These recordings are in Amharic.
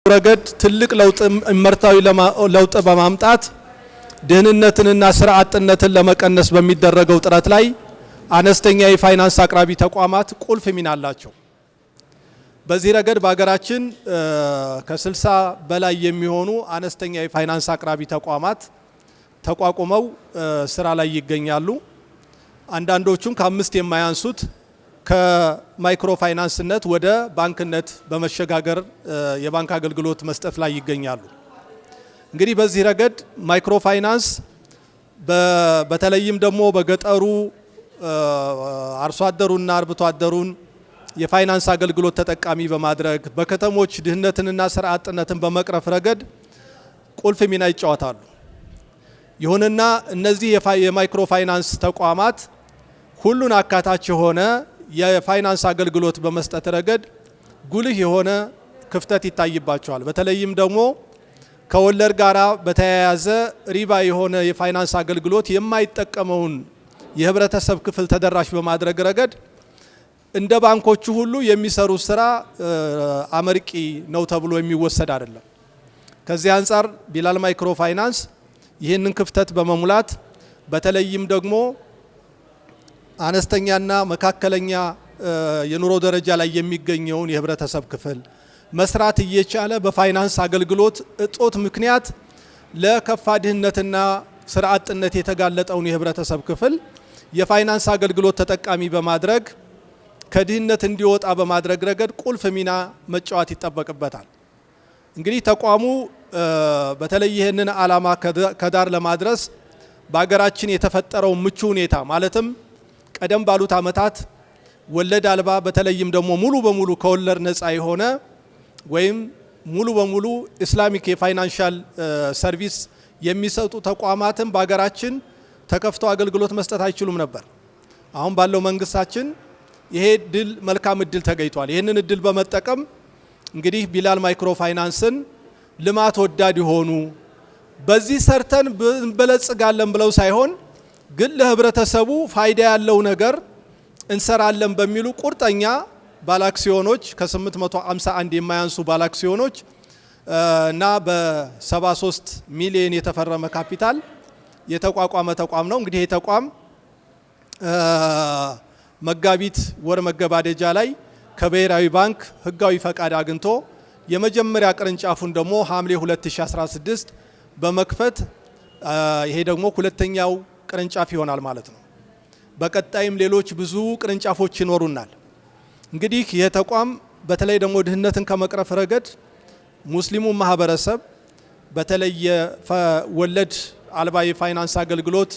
ረገድ ትልቅ እመርታዊ ለውጥ በማምጣት ድህነትንና ስራ አጥነትን ለመቀነስ በሚደረገው ጥረት ላይ አነስተኛ የፋይናንስ አቅራቢ ተቋማት ቁልፍ ሚና አላቸው። በዚህ ረገድ በሀገራችን ከ60 በላይ የሚሆኑ አነስተኛ የፋይናንስ አቅራቢ ተቋማት ተቋቁመው ስራ ላይ ይገኛሉ። አንዳንዶቹም ከአምስት የማያንሱት ከማይክሮ ፋይናንስነት ወደ ባንክነት በመሸጋገር የባንክ አገልግሎት መስጠት ላይ ይገኛሉ። እንግዲህ በዚህ ረገድ ማይክሮ ፋይናንስ በተለይም ደግሞ በገጠሩ አርሶ አደሩና አርብቶ አደሩን የፋይናንስ አገልግሎት ተጠቃሚ በማድረግ በከተሞች ድህነትንና ስራ አጥነትን በመቅረፍ ረገድ ቁልፍ ሚና ይጫወታሉ። ይሁንና እነዚህ የማይክሮ ፋይናንስ ተቋማት ሁሉን አካታች የሆነ የፋይናንስ አገልግሎት በመስጠት ረገድ ጉልህ የሆነ ክፍተት ይታይባቸዋል። በተለይም ደግሞ ከወለድ ጋራ በተያያዘ ሪባ የሆነ የፋይናንስ አገልግሎት የማይጠቀመውን የህብረተሰብ ክፍል ተደራሽ በማድረግ ረገድ እንደ ባንኮቹ ሁሉ የሚሰሩ ስራ አመርቂ ነው ተብሎ የሚወሰድ አይደለም። ከዚህ አንጻር ቢላል ማይክሮ ፋይናንስ ይህንን ክፍተት በመሙላት በተለይም ደግሞ አነስተኛና መካከለኛ የኑሮ ደረጃ ላይ የሚገኘውን የህብረተሰብ ክፍል መስራት እየቻለ በፋይናንስ አገልግሎት እጦት ምክንያት ለከፋ ድህነትና ስራ አጥነት የተጋለጠውን የህብረተሰብ ክፍል የፋይናንስ አገልግሎት ተጠቃሚ በማድረግ ከድህነት እንዲወጣ በማድረግ ረገድ ቁልፍ ሚና መጫወት ይጠበቅበታል። እንግዲህ ተቋሙ በተለይ ይህንን ዓላማ ከዳር ለማድረስ በሀገራችን የተፈጠረው ምቹ ሁኔታ ማለትም ቀደም ባሉት ዓመታት ወለድ አልባ በተለይም ደግሞ ሙሉ በሙሉ ከወለድ ነፃ የሆነ ወይም ሙሉ በሙሉ ኢስላሚክ የፋይናንሻል ሰርቪስ የሚሰጡ ተቋማትን በሀገራችን ተከፍተው አገልግሎት መስጠት አይችሉም ነበር። አሁን ባለው መንግስታችን ይሄ እድል መልካም እድል ተገኝቷል። ይህንን እድል በመጠቀም እንግዲህ ቢላል ማይክሮ ፋይናንስን ልማት ወዳድ የሆኑ በዚህ ሰርተን እንበለጽጋለን ብለው ሳይሆን ግን ለህብረተሰቡ ፋይዳ ያለው ነገር እንሰራለን በሚሉ ቁርጠኛ ባለአክሲዮኖች ከ851 የማያንሱ ባለአክሲዮኖች እና በ73 ሚሊዮን የተፈረመ ካፒታል የተቋቋመ ተቋም ነው። እንግዲህ የተቋም መጋቢት ወር መገባደጃ ላይ ከብሔራዊ ባንክ ህጋዊ ፈቃድ አግኝቶ የመጀመሪያ ቅርንጫፉን ደግሞ ሐምሌ 2016 በመክፈት ይሄ ደግሞ ሁለተኛው ቅርንጫፍ ይሆናል ማለት ነው። በቀጣይም ሌሎች ብዙ ቅርንጫፎች ይኖሩናል። እንግዲህ ይህ ተቋም በተለይ ደግሞ ድህነትን ከመቅረፍ ረገድ ሙስሊሙ ማህበረሰብ በተለይ ወለድ አልባ የፋይናንስ አገልግሎት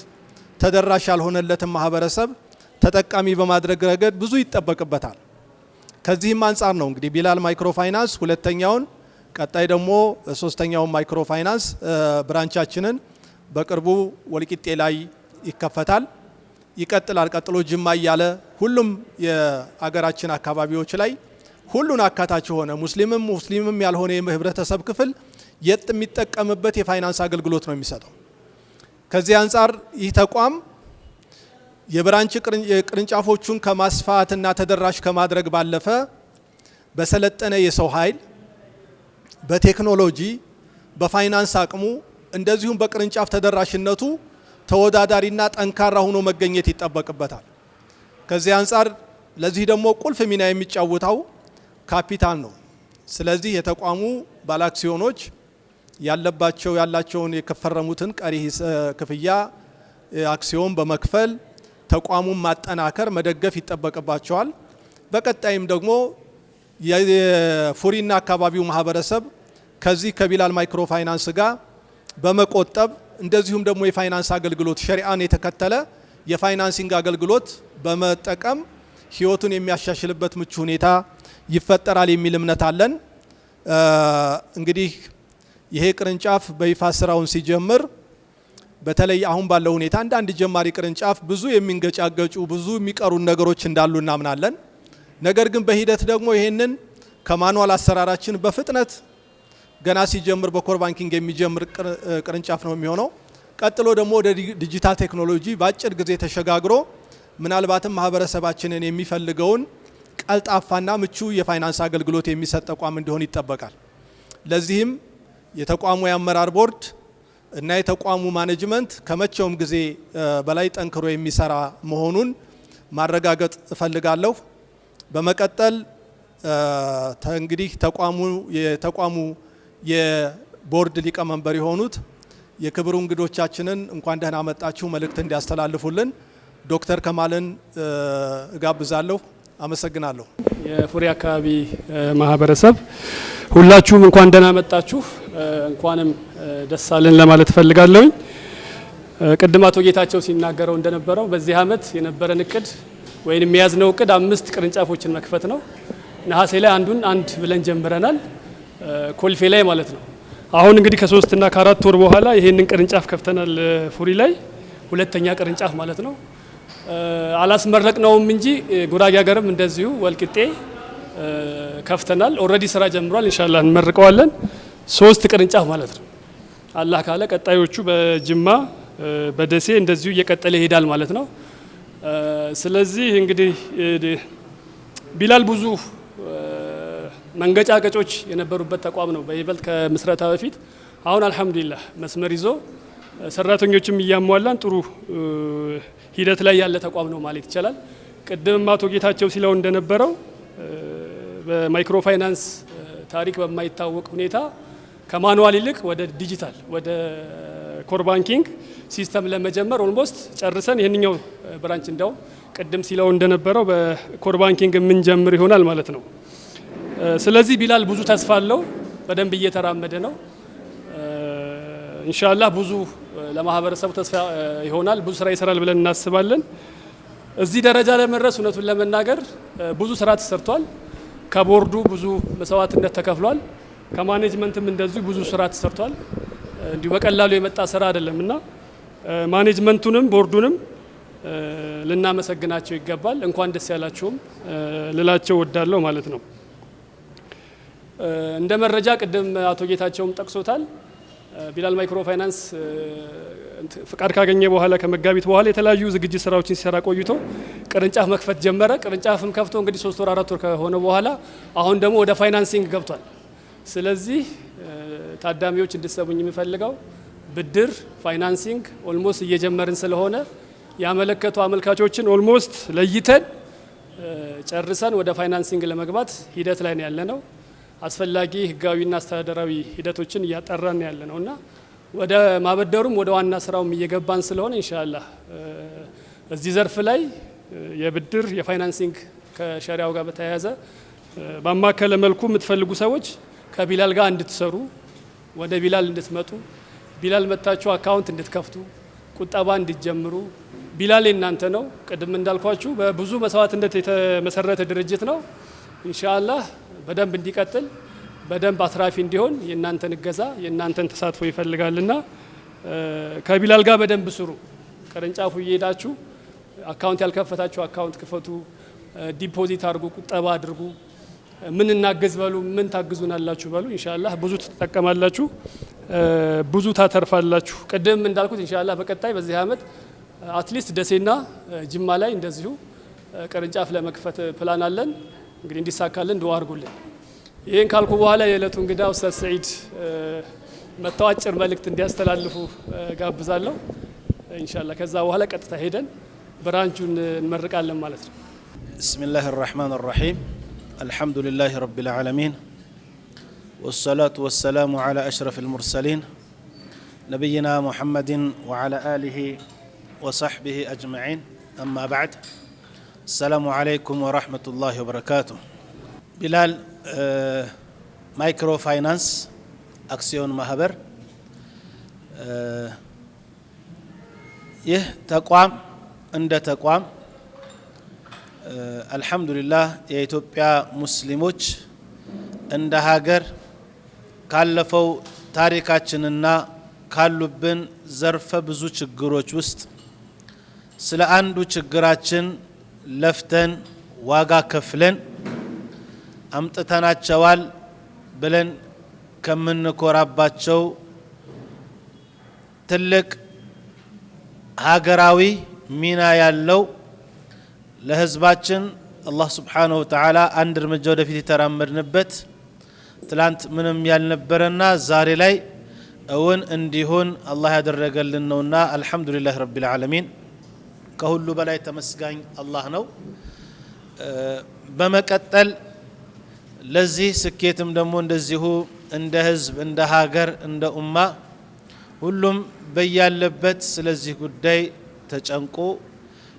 ተደራሽ ያልሆነለትን ማህበረሰብ ተጠቃሚ በማድረግ ረገድ ብዙ ይጠበቅበታል። ከዚህም አንጻር ነው እንግዲህ ቢላል ማይክሮ ፋይናንስ ሁለተኛውን ቀጣይ ደግሞ ሶስተኛውን ማይክሮ ፋይናንስ ብራንቻችንን በቅርቡ ወልቂጤ ላይ ይከፈታል፣ ይቀጥላል። ቀጥሎ ጅማ እያለ ሁሉም የአገራችን አካባቢዎች ላይ ሁሉን አካታች የሆነ ሙስሊምም ያልሆነ የህብረተሰብ ክፍል የሚጠቀምበት የፋይናንስ አገልግሎት ነው የሚሰጠው። ከዚህ አንጻር ይህ ተቋም የብራንች ቅርንጫፎቹን ከማስፋትና ተደራሽ ከማድረግ ባለፈ በሰለጠነ የሰው ኃይል፣ በቴክኖሎጂ፣ በፋይናንስ አቅሙ እንደዚሁም በቅርንጫፍ ተደራሽነቱ ተወዳዳሪና ጠንካራ ሆኖ መገኘት ይጠበቅበታል። ከዚህ አንጻር ለዚህ ደግሞ ቁልፍ ሚና የሚጫወተው ካፒታል ነው። ስለዚህ የተቋሙ ባለአክሲዮኖች ያላቸውን የከፈረሙትን ቀሪ ክፍያ አክሲዮን በመክፈል ተቋሙን ማጠናከር መደገፍ ይጠበቅባቸዋል። በቀጣይም ደግሞ የፉሪና አካባቢው ማህበረሰብ ከዚህ ከቢላል ማይክሮ ፋይናንስ ጋር በመቆጠብ እንደዚሁም ደግሞ የፋይናንስ አገልግሎት ሸሪዓን የተከተለ የፋይናንሲንግ አገልግሎት በመጠቀም ህይወቱን የሚያሻሽልበት ምቹ ሁኔታ ይፈጠራል የሚል እምነት አለን። እንግዲህ ይሄ ቅርንጫፍ በይፋ ስራውን ሲጀምር በተለይ አሁን ባለው ሁኔታ አንዳንድ ጀማሪ ቅርንጫፍ ብዙ የሚንገጫገጩ ብዙ የሚቀሩ ነገሮች እንዳሉ እናምናለን። ነገር ግን በሂደት ደግሞ ይሄንን ከማኑዋል አሰራራችን በፍጥነት ገና ሲጀምር በኮር ባንኪንግ የሚጀምር ቅርንጫፍ ነው የሚሆነው። ቀጥሎ ደግሞ ወደ ዲጂታል ቴክኖሎጂ በአጭር ጊዜ ተሸጋግሮ ምናልባትም ማህበረሰባችንን የሚፈልገውን ቀልጣፋና ምቹ የፋይናንስ አገልግሎት የሚሰጥ ተቋም እንዲሆን ይጠበቃል። ለዚህም የተቋሙ የአመራር ቦርድ እና የተቋሙ ማኔጅመንት ከመቼውም ጊዜ በላይ ጠንክሮ የሚሰራ መሆኑን ማረጋገጥ እፈልጋለሁ። በመቀጠል እንግዲህ የተቋሙ የቦርድ ሊቀመንበር የሆኑት የክብሩ እንግዶቻችንን እንኳን ደህና መጣችሁ መልእክት እንዲያስተላልፉልን ዶክተር ከማልን እጋብዛለሁ። አመሰግናለሁ። የፉሪ አካባቢ ማህበረሰብ ሁላችሁም እንኳን ደህና መጣችሁ፣ እንኳንም ደስ አለን ለማለት ፈልጋለሁ። ቅድም አቶ ጌታቸው ሲናገረው እንደነበረው በዚህ አመት የነበረን እቅድ ወይንም የሚያዝነው እቅድ 5 ቅርንጫፎችን መክፈት ነው። ነሐሴ ላይ አንድ ብለን ጀምረናል፣ ኮልፌ ላይ ማለት ነው። አሁን እንግዲህ ከ3 እና ከ4 ወር በኋላ ይሄንን ቅርንጫፍ ከፍተናል ፉሪ ላይ፣ ሁለተኛ ቅርንጫፍ ማለት ነው። አላስመረቅነውም እንጂ ጉራጌ ሀገርም እንደዚሁ ወልቂጤ ከፍተናል። ኦልሬዲ ስራ ጀምሯል። ኢንሻአላህ እንመርቀዋለን። 3 ቅርንጫፍ ማለት ነው። አላህ ካለ ቀጣዮቹ በጅማ በደሴ እንደዚሁ እየቀጠለ ይሄዳል ማለት ነው። ስለዚህ እንግዲህ ቢላል ብዙ መንገጫገጮች የነበሩበት ተቋም ነው በይበልጥ ከምስረታ በፊት። አሁን አልহামዱሊላህ መስመር ይዞ ሰራተኞችም እያሟላን ጥሩ ሂደት ላይ ያለ ተቋም ነው ማለት ይቻላል። ቅድም አቶ ጌታቸው ሲለው እንደነበረው በማይክሮ ፋይናንስ ታሪክ በማይታወቅ ሁኔታ ከማኑዋል ይልቅ ወደ ዲጂታል ወደ ኮር ባንኪንግ ሲስተም ለመጀመር ኦልሞስት ጨርሰን ይሄንኛው ብራንች እንደው ቅድም ሲለው እንደነበረው በኮር ባንኪንግ የምንጀምር ይሆናል ማለት ነው። ስለዚህ ቢላል ብዙ ተስፋ አለው፣ በደንብ እየተራመደ ነው። ኢንሻአላህ ብዙ ለማህበረሰቡ ተስፋ ይሆናል፣ ብዙ ስራ ይሰራል ብለን እናስባለን። እዚህ ደረጃ ለመድረስ እውነቱን ለመናገር ብዙ ስራ ተሰርቷል። ከቦርዱ ብዙ መስዋዕትነት ተከፍሏል። ከማኔጅመንትም እንደዚሁ ብዙ ስራ ተሰርቷል። እንዲሁ በቀላሉ የመጣ ስራ አይደለምና ማኔጅመንቱንም ቦርዱንም ልናመሰግናቸው ይገባል። እንኳን ደስ ያላችሁም ልላቸው ወዳለሁ ማለት ነው። እንደ መረጃ ቅድም አቶ ጌታቸውም ጠቅሶታል። ቢላል ማይክሮ ፋይናንስ ፍቃድ ካገኘ በኋላ ከመጋቢት በኋላ የተለያዩ ዝግጅት ስራዎችን ሲሰራ ቆይቶ ቅርንጫፍ መክፈት ጀመረ። ቅርንጫፍም ከፍቶ እንግዲህ 3 ወር 4 ወር ከሆነ በኋላ አሁን ደግሞ ወደ ፋይናንሲንግ ገብቷል። ስለዚህ ታዳሚዎች እንድትሰሙኝ የሚፈልገው ብድር ፋይናንሲንግ ኦልሞስት እየጀመርን ስለሆነ ያመለከቱ አመልካቾችን ኦልሞስት ለይተን ጨርሰን ወደ ፋይናንሲንግ ለመግባት ሂደት ላይ ነው ያለነው። አስፈላጊ ህጋዊና አስተዳደራዊ ሂደቶችን እያጠራን ያለነውና ወደ ማበደሩም ወደ ዋና ስራውም እየገባን ስለሆነ ኢንሻአላህ እዚህ ዘርፍ ላይ የብድር የፋይናንሲንግ ከሸሪዓው ጋር በተያያዘ በማከለ መልኩ የምትፈልጉ ሰዎች ከቢላል ጋር እንድትሰሩ ወደ ቢላል እንድትመጡ ቢላል መታችሁ አካውንት እንድትከፍቱ ቁጠባ እንድትጀምሩ ቢላል እናንተ ነው። ቅድም እንዳልኳችሁ በብዙ መስዋዕትነት የተመሰረተ ድርጅት ነው። ኢንሻአላህ በደንብ እንዲቀጥል በደንብ አትራፊ እንዲሆን የእናንተን እገዛ የእናንተን ተሳትፎ ይፈልጋልና ከቢላል ጋር በደንብ ስሩ። ቅርንጫፉ እየሄዳችሁ አካውንት ያልከፈታችሁ አካውንት ክፈቱ፣ ዲፖዚት አድርጉ፣ ቁጠባ አድርጉ። ምን እናገዝ በሉ፣ ምን ታግዙናላችሁ በሉ። ኢንሻአላህ ብዙ ትጠቀማላችሁ፣ ብዙ ታተርፋላችሁ። ቅድም እንዳልኩት ኢንሻአላህ በቀጣይ በዚህ አመት አትሊስት ደሴና ጅማ ላይ እንደዚሁ ቅርንጫፍ ለመክፈት ፕላን አለን። እንግዲህ እንዲሳካልን ዱአ አድርጉልን። ይሄን ካልኩ በኋላ የዕለቱ እንግዳ ኡስታዝ ሰዒድ መተዋጭር መልእክት እንዲያስተላልፉ ጋብዛለሁ። ኢንሻአላህ ከዛ በኋላ ቀጥታ ሄደን ብራንቹን እንመርቃለን ማለት ነው። ቢስሚላሂ الرحمن الرحيم الحمد لله رب العالمين والصلاة والسلام على أشرف المرسلين نبينا محمد وعلى آله وصحبه أجمعين أما بعد السلام عليكم ورحمة الله وبركاته ቢላል ማይክሮ ፋይናንስ አክሲዮን ማህበር ይህ ተቋም እንደ ተቋም አልহামዱሊላህ የኢትዮጵያ ሙስሊሞች እንደ ሀገር ካለፈው ታሪካችንና ካሉብን ዘርፈ ብዙ ችግሮች ውስጥ ስለ አንዱ ችግራችን ለፍተን ዋጋ ከፍለን አምጥተናቸዋል ብለን ከምንኮራባቸው ትልቅ ሀገራዊ ሚና ያለው ለህዝባችን አላህ Subhanahu Wa Ta'ala አንድ እርምጃ ወደፊት የተራመድንበት ትላንት ምንም ያልነበረና ዛሬ ላይ እውን እንዲሆን አላህ ያደረገልን ነውና አልহামዱሊላህ ረቢል ዓለሚን ከሁሉ በላይ ተመስጋኝ አላህ ነው። በመቀጠል ለዚህ ስኬትም ደግሞ እንደዚሁ እንደ ህዝብ እንደ ሀገር እንደ ኡማ ሁሉም በያለበት ስለዚህ ጉዳይ ተጨንቆ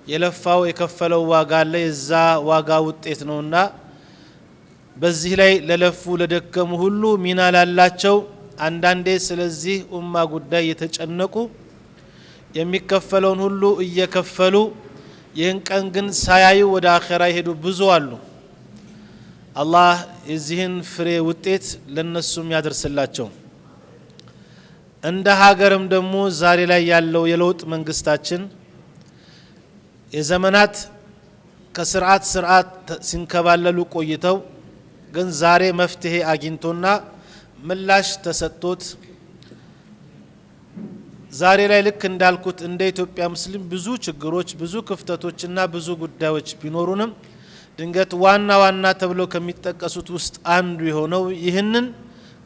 የለፋው የከፈለው ዋጋ አለ የዛ ዋጋ ውጤት ነውና በዚህ ላይ ለለፉ ለደከሙ ሁሉ ሚና ላላቸው አንዳንዴ ስለዚህ ኡማ ጉዳይ የተጨነቁ የሚከፈለውን ሁሉ እየከፈሉ ይህን ቀን ግን ሳያዩ ወደ አኺራ ይሄዱ ብዙ አሉ። አላህ የዚህን ፍሬ ውጤት ለነሱም ያደርስላቸው። እንደ ሀገርም ደግሞ ዛሬ ላይ ያለው የለውጥ መንግስታችን የዘመናት ከስርዓት ሲንከባለሉ ቆይተው ግን ዛሬ መፍትሄ አግኝቶና ምላሽ ተሰጥቶት ዛሬ ላይ ልክ እንዳልኩት እንደ ኢትዮጵያ ሙስሊም ብዙ ችግሮች ብዙ ክፍተቶችና ብዙ ጉዳዮች ቢኖሩንም ድንገት ዋና ተብሎ ከሚጠቀሱት ውስጥ አንዱ የሆነው ይህንን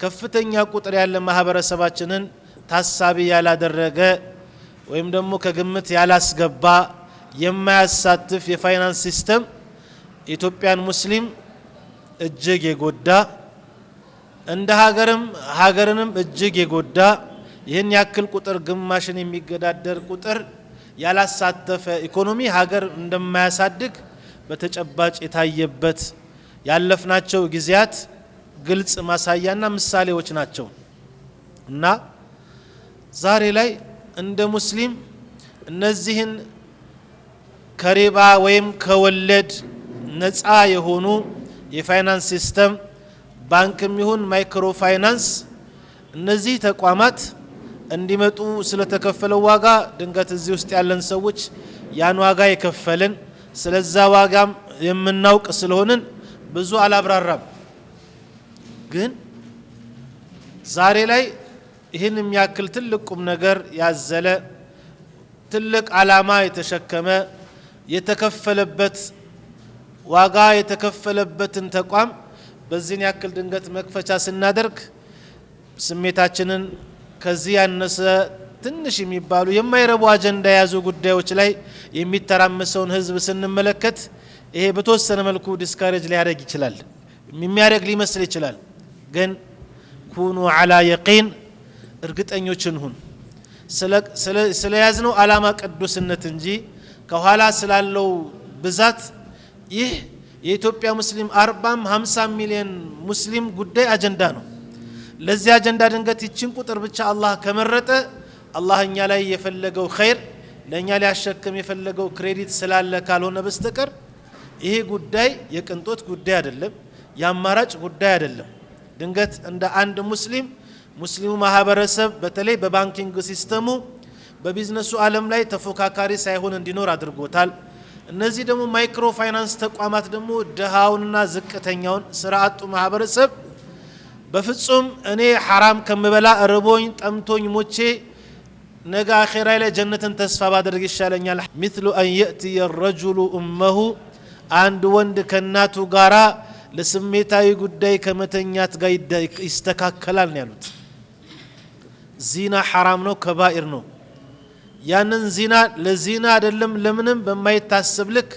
ከፍተኛ ቁጥር ያለ ማህበረሰባችንን ታሳቢ ያላደረገ ወይም ደግሞ ከግምት ያላስገባ የማያሳትፍ የፋይናንስ ሲስተም ኢትዮጵያን ሙስሊም እጅግ የጎዳ እንደ ሀገርንም እጅግ የጎዳ ይህን ያክል ቁጥር ግማሽን የሚገዳደር ቁጥር ያላሳተፈ ኢኮኖሚ ሀገር እንደማያሳድግ በተጨባጭ የታየበት ያለፍናቸው ጊዜያት ግልጽ ማሳያና ምሳሌዎች ናቸው እና ዛሬ ላይ እንደ ሙስሊም እነዚህን ከሪባ ወይም ከወለድ ነፃ የሆኑ የፋይናንስ ሲስተም ባንክም ይሁን ማይክሮ ፋይናንስ እነዚህ ተቋማት እንዲመጡ ስለተከፈለው ዋጋ ድንገት እዚህ ውስጥ ያለን ሰዎች ያን ዋጋ የከፈልን ስለዛ ዋጋም የምናውቅ ስለሆነን ብዙ አላብራራም። ግን ዛሬ ላይ ይህን የሚያክል ትልቅ ቁም ነገር ያዘለ ትልቅ ዓላማ የተሸከመ የተከፈለበት ዋጋ የተከፈለበትን ተቋም በዚህን ያክል ድንገት መክፈቻ ስናደርግ ስሜታችንን ከዚህ ያነሰ ትንሽ የሚባሉ የማይረቡ አጀንዳ ያዙ ጉዳዮች ላይ የሚተራመሰውን ህዝብ ስንመለከት ይሄ በተወሰነ መልኩ ዲስካሬጅ ሊያደርግ ይችላል የሚያደርግ ሊመስል ይችላል። ግን ኩኑ አላ የቂን እርግጠኞችን ሁን ስለያዝነው ዓላማ ቅዱስነት እንጂ ከኋላ ስላለው ብዛት ይህ የኢትዮጵያ ሙስሊም 40-50 ሚሊዮን ሙስሊም ጉዳይ አጀንዳ ነው። ለዚህ አጀንዳ ድንገት ይችን ቁጥር ብቻ አላህ ከመረጠ አላህ እኛ ላይ የፈለገው ኸይር ለኛ ሊያሸክም የፈለገው ክሬዲት ስላለ ካልሆነ በስተቀር ይሄ ጉዳይ የቅንጦት ጉዳይ አይደለም ያማራጭ ጉዳይ አይደለም። ድንገት እንደ አንድ ሙስሊሙ ማህበረሰብ በተለይ በባንኪንግ ሲስተሙ በቢዝነሱ ዓለም ላይ ተፎካካሪ ሳይሆን እንዲኖር አድርጎታል። እነዚህ ደግሞ ማይክሮ ፋይናንስ ተቋማት ደግሞ ደሃውንና ዝቅተኛውን ስራ አጡ ማህበረሰብ በፍጹም እኔ حرام ከመበላ ርቦኝ ጠምቶኝ ሞቼ ነገ አኺራ ላይ ጀነትን ተስፋ ባደርግ ይሻለኛል مثل ان ياتي الرجل امه አንድ ወንድ ከናቱ ጋራ ለስሜታዊ ጉዳይ ከመተኛት ጋር ይስተካከላል ነው ያሉት። ዚና حرام ነው ከባኢር ነው። ያንን ዚና ለዚና አይደለም ለምንም በማይታሰብ ልክ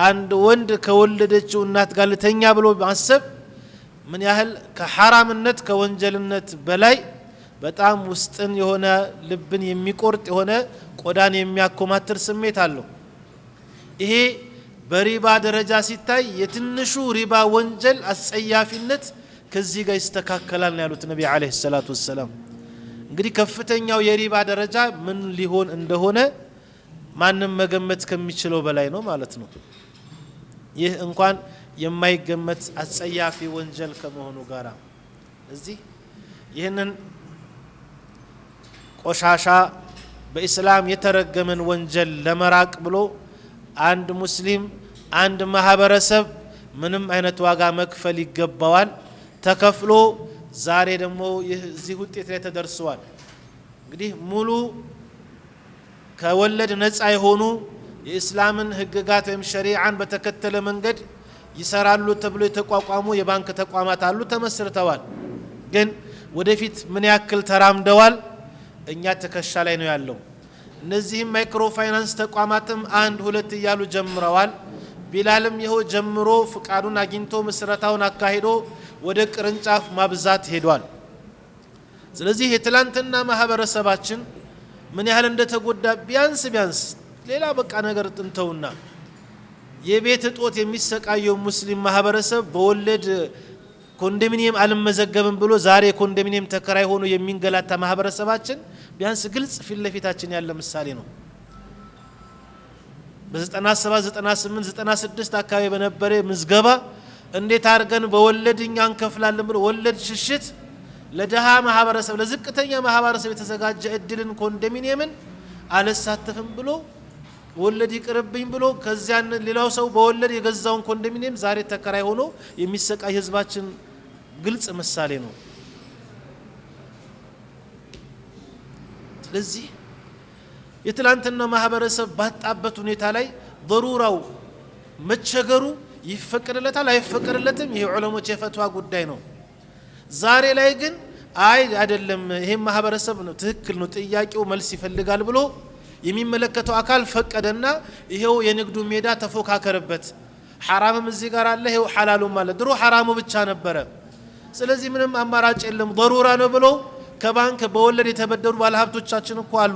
አንድ ወንድ ከወለደችው እናት ጋር ለተኛ ብሎ ማሰብ ምን ያህል ከሐራምነት ከወንጀልነት በላይ በጣም ውስጥን የሆነ ልብን የሚቆርጥ የሆነ ቆዳን የሚያኮማትር ስሜት አለው። ይሄ በሪባ ደረጃ ሲታይ የትንሹ ሪባ ወንጀል አስጸያፊነት ከዚህ ጋር ይስተካከላል ነው ያሉት ነብዩ አለይሂ ሰላቱ ወሰለም። እንግዲህ ከፍተኛው የሪባ ደረጃ ምን ሊሆን እንደሆነ ማንም መገመት ከሚችለው በላይ ነው ማለት ነው። ይህ እንኳን የማይገመት አስጸያፊ ወንጀል ከመሆኑ ጋራ እዚህ ይህንን ቆሻሻ በእስላም የተረገመን ወንጀል ለመራቅ ብሎ አንድ ሙስሊም አንድ ማህበረሰብ ምንም አይነት ዋጋ መክፈል ይገባዋል። ተከፍሎ ዛሬ ደግሞ እዚህ ውጤት ላይ ተደርሷል። እንግዲህ ሙሉ ከወለድ ነፃ የሆኑ የእስላምን ህግጋት ወይም ሸሪዓን በተከተለ መንገድ ይሰራሉ ተብሎ የተቋቋሙ የባንክ ተቋማት አሉ ተመስርተዋል። ግን ወደፊት ምን ያክል ተራምደዋል እኛ ተከሻ ላይ ነው ያለው እነዚህም ማይክሮ ፋይናንስ ተቋማትም አንድ ሁለት እያሉ ጀምረዋል ቢላልም ይሄው ጀምሮ ፍቃዱን አግኝቶ መስረታውን አካሂዶ ወደ ቅርንጫፍ ማብዛት ሄዷል ስለዚህ የትላንትና ማህበረሰባችን ምን ያህል እንደተጎዳ ቢያንስ ሌላ በቃ ነገር ጥንተውና የቤት እጦት የሚሰቃየው ሙስሊም ማህበረሰብ በወለድ ኮንዶሚኒየም አልመዘገብም ብሎ ዛሬ ኮንዶሚኒየም ተከራይ ሆኖ የሚንገላታ ማህበረሰባችን ቢያንስ ግልጽ ፊት ለፊታችን ያለ ምሳሌ ነው በ97 98 96 አካባቢ በነበረ ምዝገባ እንዴት አርገን በወለድኛ እንከፍላለን ብሎ ወለድ ሽሽት ለደሃ ማህበረሰብ ለዝቅተኛ ማህበረሰብ የተዘጋጀ እድልን ኮንዶሚኒየምን አለሳተፍም ብሎ ወለድ ይቅርብኝ ብሎ ከዚያን ሌላው ሰው በወለድ የገዛውን ኮንዶሚኒየም ዛሬ ተከራይ ሆኖ የሚሰቃይ ህዝባችን ግልጽ ምሳሌ ነው ስለዚህ የትላንትና ማህበረሰብ ባጣበት ሁኔታ ላይ ضرورው መቸገሩ ይፈቀድለታል አይፈቀድለትም ይሄ ዑለሞች የፈትዋ ጉዳይ ነው ዛሬ ላይ ግን አይደለም ይሄ ማህበረሰብ ነው ትክክል ነው ጥያቄው መልስ ይፈልጋል ብሎ የሚመለከተው አካል ፈቀደና ይሄው የንግዱ ሜዳ ተፎካከረበት حرامም እዚህ ጋር አለ ይሄው ሐላሉም አለ ድሮ حرامው ብቻ ነበረ ስለዚህ ምንም አማራጭ የለም ضرورا ነው ብሎ ከባንክ በወለድ የተበደሩ ባለሀብቶቻችን እኮ አሉ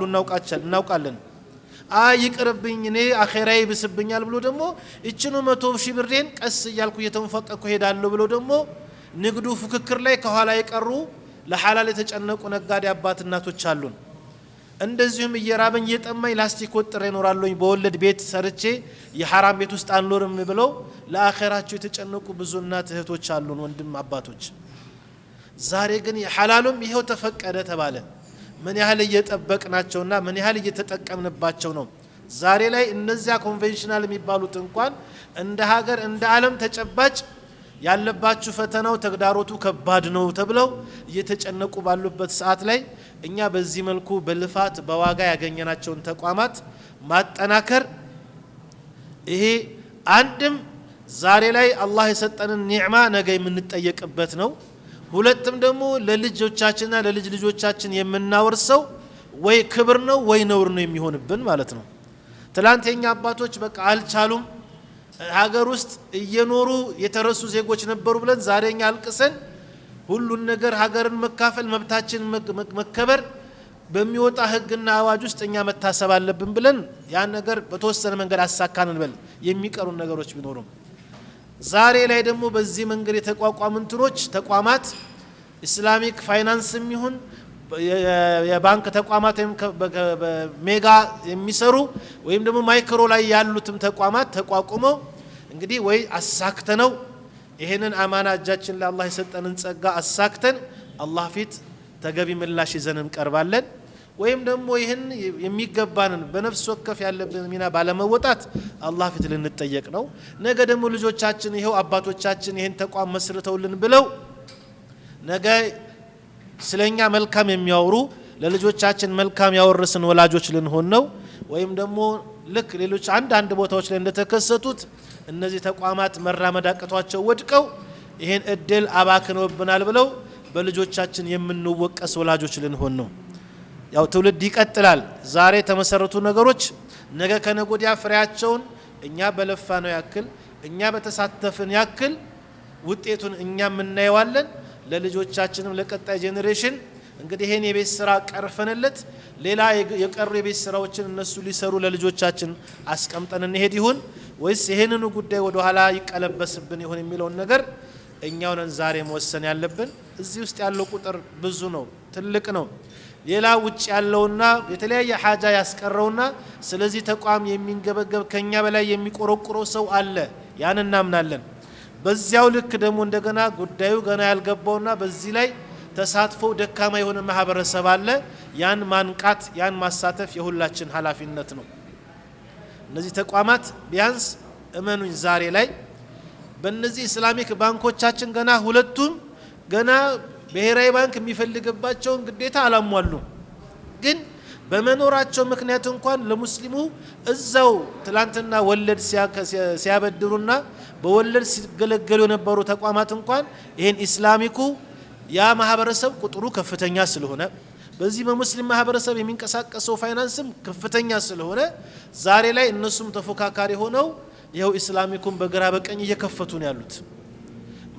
እናውቃለን ይቅርብኝ እኔ አኺራዬ ይብስብኛል ብሎ ደግሞ እቺኑ 100,000 ብሬን ቀስ እያልኩ እየተንፈቀኩ ሄዳለሁ ብሎ ደግሞ ንግዱ ፍክክር ላይ ከኋላ የቀሩ ለሐላል የተጨነቁ ነጋዴ አባት እናቶች አሉን እንደዚሁም እየራበኝ እየጠማኝ ላስቲክ ወጥሬ እኖራለሁኝ በወለድ ቤት ሰርቼ የሐራም ቤት ውስጥ አንኖርም ብለው ለአኺራቸው የተጨነቁ ብዙ እናት እህቶች አሉን ወንድም አባቶች ዛሬ ግን የሐላሉም ይሄው ተፈቀደ ተባለ ምን ያህል እየጠበቅናቸውና ምን ያህል እየተጠቀምንባቸው ነው ዛሬ ላይ እነዚያ ኮንቬንሽናል የሚባሉት እንኳን እንደ ሀገር እንደ ዓለም ተጨባጭ ያለባችሁ ፈተናው ተግዳሮቱ ከባድ ነው ተብለው እየተጨነቁ ባሉበት ሰዓት ላይ እኛ በዚህ መልኩ በልፋት በዋጋ ያገኘናቸውን ተቋማት ማጠናከር ይሄ አንድም ዛሬ ላይ አላህ የሰጠንን ኒዕማ ነገ የምንጠየቅበት ነው ሁለቱም ደግሞ ለልጆቻችንና ለልጅ ልጆቻችን የምናወርሰው ወይ ክብር ነው ወይ ነውር ነው የሚሆንብን ማለት ነው ትላንት የኛ አባቶች በቃ አልቻሉም ሀገር ውስጥ እየኖሩ የተረሱ ዜጎች ነበሩ ብለን ዛሬኛ አልቅሰን ሁሉን ነገር ሀገርን መካፈል መብታችን መከበር በሚወጣ ህግና አዋጅ ውስጥ እኛ መታሰብ አለብን ብለን ያን ነገር በተወሰነ መንገድ አሳካንን በል የሚቀሩ ነገሮች ቢኖሩም ዛሬ ላይ ደግሞ በዚህ መንገድ የተቋቋሙ እንትኖች ተቋማት ኢስላሚክ ፋይናንስም ይሁን የባንክ ተቋማት በሜጋ የሚሰሩ ወይም ደግሞ ማይክሮ ላይ ያሉትም ተቋማት ተቋቁመው እንግዲህ ወይ አሳክተነው ይሄንን አማና እጃችን ለአላህ የሰጠንን ጸጋ አሳክተን አላህ ፊት ተገቢ ምላሽ ይዘን እንቀርባለን ወይም ደግሞ ይሄን የሚገባንን በነፍስ ወከፍ ያለብን ሚና ባለመወጣት አላህ ፊት ልንጠየቅ ነው ነገ ደግሞ ልጆቻችን ይሄው አባቶቻችን ይሄን ተቋም መስርተውልን ብለው ነገ ስለኛ መልካም የሚያወሩ ለልጆቻችን መልካም ያወርስን ወላጆች ልንሆን ነው ወይም ደግሞ ልክ ሌሎች አንድ ቦታዎች ላይ እንደተከሰቱት እነዚህ ተቋማት መራመድ አቅቷቸው ወድቀው ይሄን እድል አባክነውብናል ብለው በልጆቻችን የምንወቀስ ወላጆች ልንሆን ነው ያው ትውልድ ይቀጥላል ዛሬ ተመሰረቱ ነገሮች ነገ ከነጎዲያ ፍሬያቸውን እኛ በለፋ ነው ያክል እኛ በተሳተፍን ያክል ውጤቱን እኛ እናየዋለን ለልጆቻችንም ለቀጣይ ጄኔሬሽን እንግዲህ ይሄን የቤት ስራ ቀርፈንለት ሌላ የቀሩ የቤት ስራዎችን እነሱ ሊሰሩ ለልጆቻችን አስቀምጠን እንሄድ ይሁን ወይስ ይሄንኑ ጉዳይ ወደ ኋላ ይቀለበስብን ይሁን የሚለውን ነገር እኛው ነን ዛሬ መወሰን ያለብን እዚህ ውስጥ ያለው ቁጥር ብዙ ነው ትልቅ ነው ሌላ ውጭ ያለውና የተለያየ ሐጃ ያስቀረውና ስለዚህ ተቋም የሚንገበገብ ከኛ በላይ የሚቆረቆረው ሰው አለ ያን እናምናለን በዚያው ልክ ደግሞ እንደገና ጉዳዩ ገና ያልገባውና በዚህ ላይ ተሳትፎ ደካማ የሆነ ማህበረሰብ አለ ያን ማንቃት ያን ማሳተፍ የሁላችን ኃላፊነት ነው እነዚህ ተቋማት ቢያንስ እመኑኝ ዛሬ ላይ በእነዚህ እስላሚክ ባንኮቻችን ገና ሁለቱም ገና ብሔራዊ ባንክ የሚፈልግባቸውን ግዴታ አላሟሉ ግን በመኖራቸው ምክንያት እንኳን ለሙስሊሙ እዛው ትላንትና ወለድ ሲያበድሩና በወለድ ሲገለገሉ የነበሩ ተቋማት እንኳን ይሄን ኢስላሚኩ ያ ማህበረሰብ ቁጥሩ ከፍተኛ ስለሆነ በዚህ በሙስሊም ማህበረሰብ የሚንቀሳቀሰው ፋይናንስም ከፍተኛ ስለሆነ ዛሬ ላይ እነሱም ተፎካካሪ ሆነው ይሄው ኢስላሚኩም በግራ በቀኝ እየከፈቱ ነው ያሉት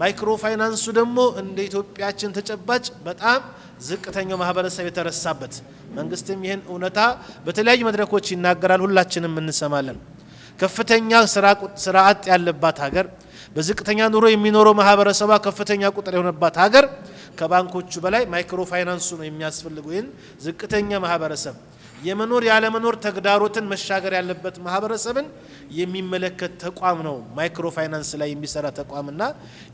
ማይክሮ ፋይናንሱ ደግሞ እንደ ኢትዮጵያችን ተጨባጭ በጣም ዝቅተኛው ማህበረሰብ የተረሳበት መንግስትም ይሄን እውነታ በተለያዩ መድረኮች ይናገራል ሁላችንም እንሰማለን ከፍተኛ ስራ አጥ ያለባት ሀገር በዝቅተኛ ኑሮ የሚኖረው ማህበረሰባ ከፍተኛ ቁጥር የሆነባት ሀገር ከባንኮቹ በላይ ማይክሮ ፋይናንሱ ነው የሚያስፈልገው ይሄን ዝቅተኛ ማህበረሰብ የመኖር ያለ መኖር ተግዳሮትን መሻገር ያለበት ማህበረሰብን የሚመለከት ተቋም ነው ማይክሮ ፋይናንስ ላይ የሚሰራ ተቋምና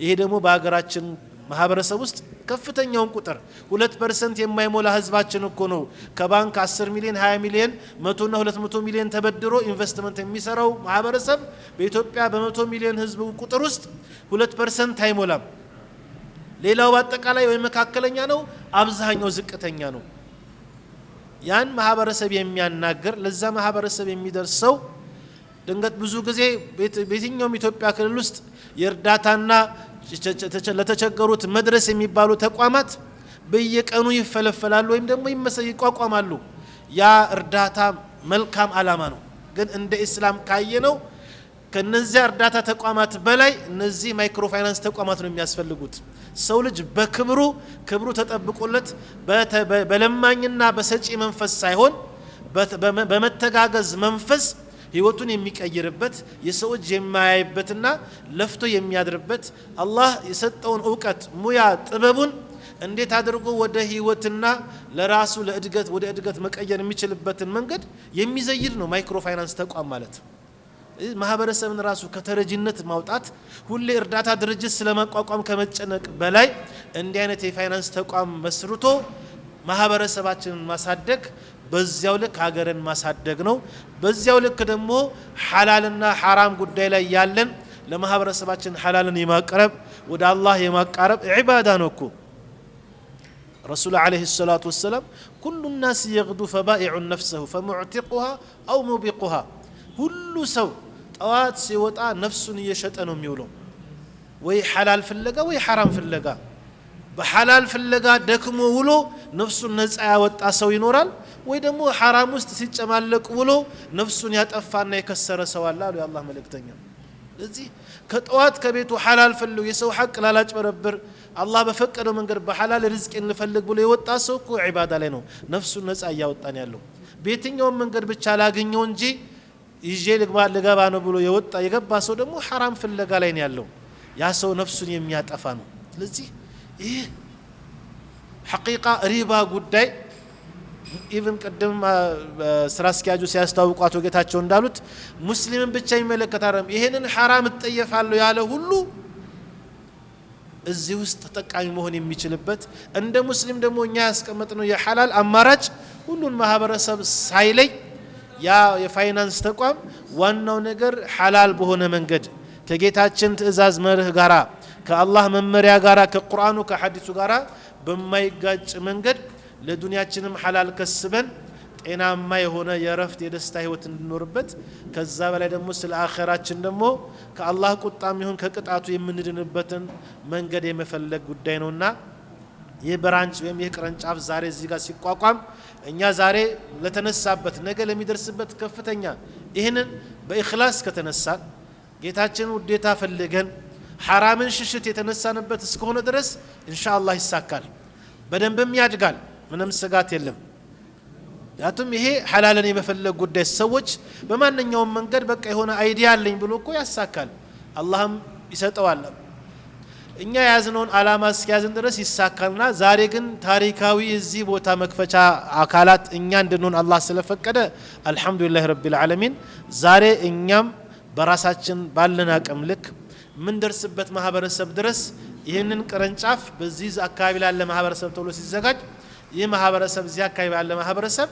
ይሄ ደግሞ በሀገራችን ማህበረሰብ ውስጥ ከፍተኛውን ቁጥር 2% የማይሞላ ህዝባችን እኮ ነው ከባንክ 10 ሚሊዮን 20 ሚሊዮን 100 እና 200 ሚሊዮን ተበድሮ ኢንቨስትመንት የሚሰራው ማህበረሰብ በኢትዮጵያ በ100 ሚሊዮን ህዝብ ቁጥር ውስጥ 2% አይሞላም ሌላው በአጠቃላይ ወይ መካከለኛ ነው አብዛኛው ዝቅተኛ ነው ያን ማህበረሰብ የሚያናገር ለዛ ማህበረሰብ የሚደርሰው ድንገት ብዙ ጊዜ በየትኛውም ኢትዮጵያ ክልል ውስጥ የእርዳታና ለተቸገሩት መድረስ የሚባሉ ተቋማት በየቀኑ ይፈለፈላሉ ወይም ደግሞ ይቋቋማሉ ያ እርዳታ መልካም አላማ ነው ግን እንደ እስላም ካየነው ከነዚያ እርዳታ ተቋማት በላይ እነዚህ ማይክሮ ፋይናንስ ተቋማት ነው የሚያስፈልጉት ሰው ልጅ ክብሩ ተጠብቆለት በለማኝና በሰጪ መንፈስ ሳይሆን በመተጋገዝ መንፈስ ህይወቱን የሚቀይርበት የሰው እጅ የማያይበትና ለፍቶ የሚያድርበት አላህ የሰጠውን ዕውቀት ሙያ ጥበቡን እንዴት አድርጎ ወደ ህይወትና ለራሱ ለእድገት ወደ እድገት መቀየር የሚችልበትን መንገድ የሚዘይድ ነው ማይክሮ ፋይናንስ ተቋም ማለት ማህበረሰብን ራሱ ከተረጂነት ማውጣት ሁሌ እርዳታ ድርጅት ስለማቋቋም ከመጨነቅ በላይ እንዲህ አይነት የፋይናንስ ተቋም መስርቶ ማህበረሰባችንን ማሳደግ በዚያው ልክ ሀገርን ማሳደግ ነው በዚያው ልክ ደግሞ ሐላልና ሐራም ጉዳይ ላይ ያለን ለማህበረሰባችን ሐላልን የማቀረብ ወደ አላህ የማቃረብ ኢባዳ ነው እኮ رسول عليه الصلاة والسلام كل الناس يغدو فبائع نفسه فمعتقها أو موبقها كل سو طوات سيوطا نفسن يشط ነው የሚውለው ወይ ሐላል ፍለጋ ወይ ሐራም ፍለጋ በሐላል ፍለጋ ደክሞ ውሎ ነፍሱን ነፃ ያወጣ ሰው ይኖራል ወይ ደግሞ ሐራም ውስጥ ሲጨማለቅ ውሎ ነፍሱን ያጠፋና የከሰረ ሰው አለ አሉ የአላህ መልእክተኛ ስለዚህ ከጠዋት ከቤቱ ሐላል ፍለው የሰው ሐቅ ላላጭ በረብር አላህ በፈቀደው መንገድ በሐላል ርዝቅ እንፈልግ ብሎ የወጣ ሰው እኮ ዒባዳ ላይ ነው ነፍሱን ነፃ ያወጣን ያለው በየትኛው መንገድ ብቻ ላገኘው እንጂ ይዤ ልገባ ነው ብሎ የገባ ሰው ደግሞ ሐራም ፍለጋ ላይ ነው ያለው ያ ሰው ነፍሱን የሚያጠፋ ነው ስለዚህ ይህ ሐቂቃ ሪባ ጉዳይ ኢቭን ቀደም ስራ አስኪያጁ ሲያስተዋውቁ አቶ ጌታቸው እንዳሉት ሙስሊምን ብቻ ይመለከታል ይሄንን ሐራም ተጠየፋለሁ ያለ ሁሉ እዚህ ውስጥ ተጠቃሚ መሆን የሚችልበት እንደ ሙስሊም ደግሞ እኛ ያስቀመጥነው የሐላል አማራጭ ሁሉን ማህበረሰብ ሳይለይ ያ የፋይናንስ ተቋም ዋናው ነገር ሐላል በሆነ መንገድ ከጌታችን ትእዛዝ መርህ ጋራ ከአላህ መመሪያ ጋራ ከቁርአኑ ከሐዲሱ ጋራ በማይጋጭ መንገድ ለዱንያችንም ሐላል ከስበን ጤናማ የሆነ የረፍት የደስታ ህይወት እንድንኖርበት ከዛ በላይ ደግሞ ስለ አኺራችን ደግሞ ከአላህ ቁጣም ይሁን ከቅጣቱ የምንድንበትን መንገድ የመፈለግ ጉዳይ ነውና የብራንች ወይም የቅርንጫፍ ዛሬ እዚህ ጋር ሲቋቋም እኛ ዛሬ ለተነሳበት ነገ ለሚደርስበት ከፍተኛ ይሄንን በእኽላስ ከተነሳ ጌታችን ውዴታ ፈልገን ሐራምን ሽሽት የተነሳንበት እስከሆነ ድረስ ኢንሻአላህ ይሳካል በደንብም ያድጋል ምንም ስጋት የለም ያቱም ይሄ ሐላልን የመፈለግ ጉዳይ ሰዎች በማንኛውም መንገድ በቃ የሆነ አይዲያ አለኝ ብሎ እኮ ያሳካል አላህም ይሰጠዋል እኛ ያዝነውን አላማ እስኪያዝን ድረስ ይሳካልና ዛሬ ግን ታሪካዊ እዚህ ቦታ መክፈቻ አካላት እኛ እንድንሆን አላህ ስለፈቀደ አልহামዱሊላህ ረቢል ዓለሚን ዛሬ እኛም በራሳችን ባለን አቅም ልክ ምን ደርስበት ማህበረሰብ ድረስ ይሄንን ቅርንጫፍ በዚህ አካባቢ ላለ ማህበረሰብ ተብሎ ሲዘጋጅ ይህ ማህበረሰብ እዚህ አካባቢ ያለ ማህበረሰብ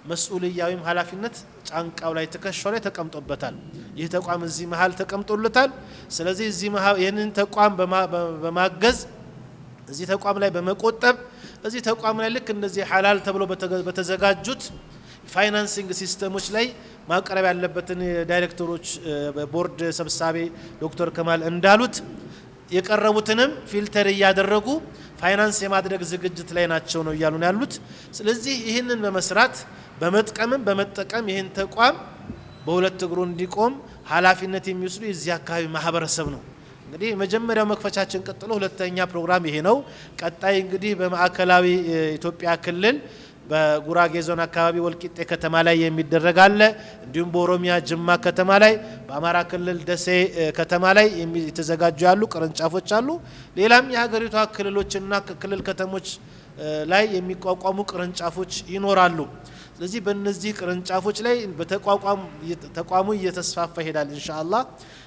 መስኡልያዊም ኃላፊነት ጫንቃው ላይ ተከሻው ላይ ተቀምጦበታል ይህ ተቋም እዚህ መሃል ተቀምጦለታል ስለዚህ እዚህ ይሄንን ተቋም በማገዝ እዚህ ተቋም ላይ በመቆጠብ እዚህ ተቋም ላይ ልክ እንደዚህ ሐላል ተብሎ በተዘጋጁት ፋይናንሲንግ ሲስተሞች ላይ ማቀረብ ያለበትን ዳይሬክተሮች ቦርድ ሰብሳቢ ዶክተር ከማል እንዳሉት የቀረቡትንም ፊልተር ያደረጉ ፋይናንስ የማድረግ ዝግጅት ላይ ናቸው ነው እያሉ ነው ያሉት። ስለዚህ ይህንን በመስራት በመጠቀም ይህን ተቋም በሁለት እግሩ እንዲቆም ኃላፊነት የሚወስዱ የዚህ አካባቢ ማህበረሰብ ነው። እንግዲህ መጀመሪያው መክፈቻችን ቀጥሎ ሁለተኛ ፕሮግራም ይሄ ነው። ቀጣይ እንግዲህ በማዕከላዊ ኢትዮጵያ ክልል በጉራጌ ዞን አካባቢ ወልቂጤ ከተማ ላይ የሚደረግ አለ። እንዲሁም በኦሮሚያ ጅማ ከተማ ላይ፣ በአማራ ክልል ደሴ ከተማ ላይ የተዘጋጁ ያሉ ቅርንጫፎች አሉ። ሌላም የሀገሪቷ ክልሎችና ክልል ከተሞች ላይ የሚቋቋሙ ቅርንጫፎች ይኖራሉ። ስለዚህ በእነዚህ ቅርንጫፎች ላይ ተቋሙ እየተስፋፋ ይሄዳል ኢንሻአላህ።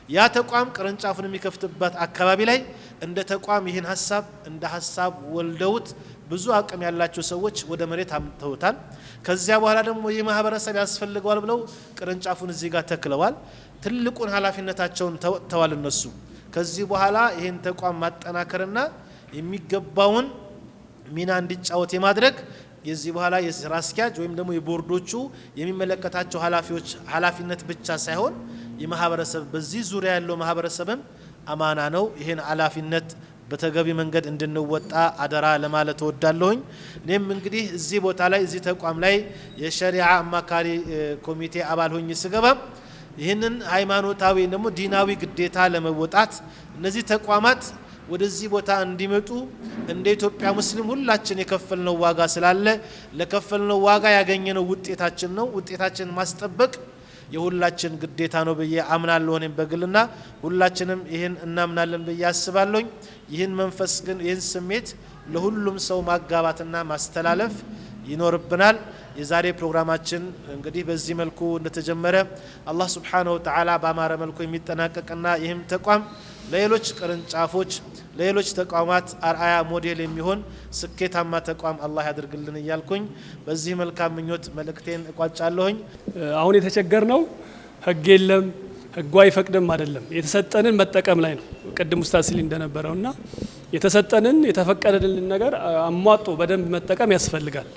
ያ ተቋም ቅርንጫፉን የሚከፍትበት አካባቢ ላይ እንደ ተቋም ይህን ሀሳብ እንደ ሀሳብ ወልደውት ብዙ አቅም ያላቸው ሰዎች ወደ መሬት አምጥተውታል። ከዚያ በኋላ ደግሞ ይህ ማህበረሰብ ያስፈልገዋል ብለው ቅርንጫፉን እዚህ ጋር ተክለዋል። ትልቁን ኃላፊነታቸውን ተወጥተዋል እነሱ። ከዚህ በኋላ ይህን ተቋም ማጠናከርና የሚገባውን ሚና እንዲጫወት የማድረግ የዚህ በኋላ የስራ አስኪያጅ ወይም ደግሞ የቦርዶቹ የሚመለከታቸው ኃላፊዎች ኃላፊነት ብቻ ሳይሆን የማህበረሰብ በዚህ ዙሪያ ያለው ማህበረሰብም አማና ነው። ይሄን ኃላፊነት በተገቢ መንገድ እንድንወጣ አደራ ለማለት እወዳለሁኝ። እኔም እንግዲህ እዚህ ቦታ ላይ እዚህ ተቋም ላይ የሸሪዓ አማካሪ ኮሚቴ አባል ሆኜ ስገባ ይህንን ሃይማኖታዊ ደግሞ ዲናዊ ግዴታ ለመወጣት እነዚህ ተቋማት ወደዚህ ቦታ እንዲመጡ እንደ ኢትዮጵያ ሙስሊም ሁላችን የከፈልነው ዋጋ ስላለ ለከፈልነው ዋጋ ያገኘነው ውጤታችን ነው። ውጤታችን ማስጠበቅ የሁላችን ግዴታ ነው ብዬ አምናለሁ። እኔም በግልና ሁላችንም ይህን እናምናለን ብዬ አስባለሁ። ይህን መንፈስ ግን ይህን ስሜት ለሁሉም ሰው ማጋባትና ማስተላለፍ ይኖርብናል። የዛሬ ፕሮግራማችን እንግዲህ በዚህ መልኩ እንደተጀመረ አላህ Subhanahu Wa Ta'ala በአማረ መልኩ የሚጠናቀቅና ይህም ተቋም ለሌሎች ቅርንጫፎች ለሌሎች ተቋማት አርአያ ሞዴል የሚሆን ስኬታማ ተቋም አላህ ያድርግልን እያልኩኝ በዚህ መልካም ምኞት መልእክቴን እቋጫለሁኝ። አሁን የተቸገርነው ህግ የለም ህጉ አይፈቅድም አይደለም፣ የተሰጠንን መጠቀም ላይ ነው። ቅድም ኡስታዝ ሲል እንደነበረውና የተሰጠንን የተፈቀደልን ነገር አሟጦ በደንብ መጠቀም ያስፈልጋል።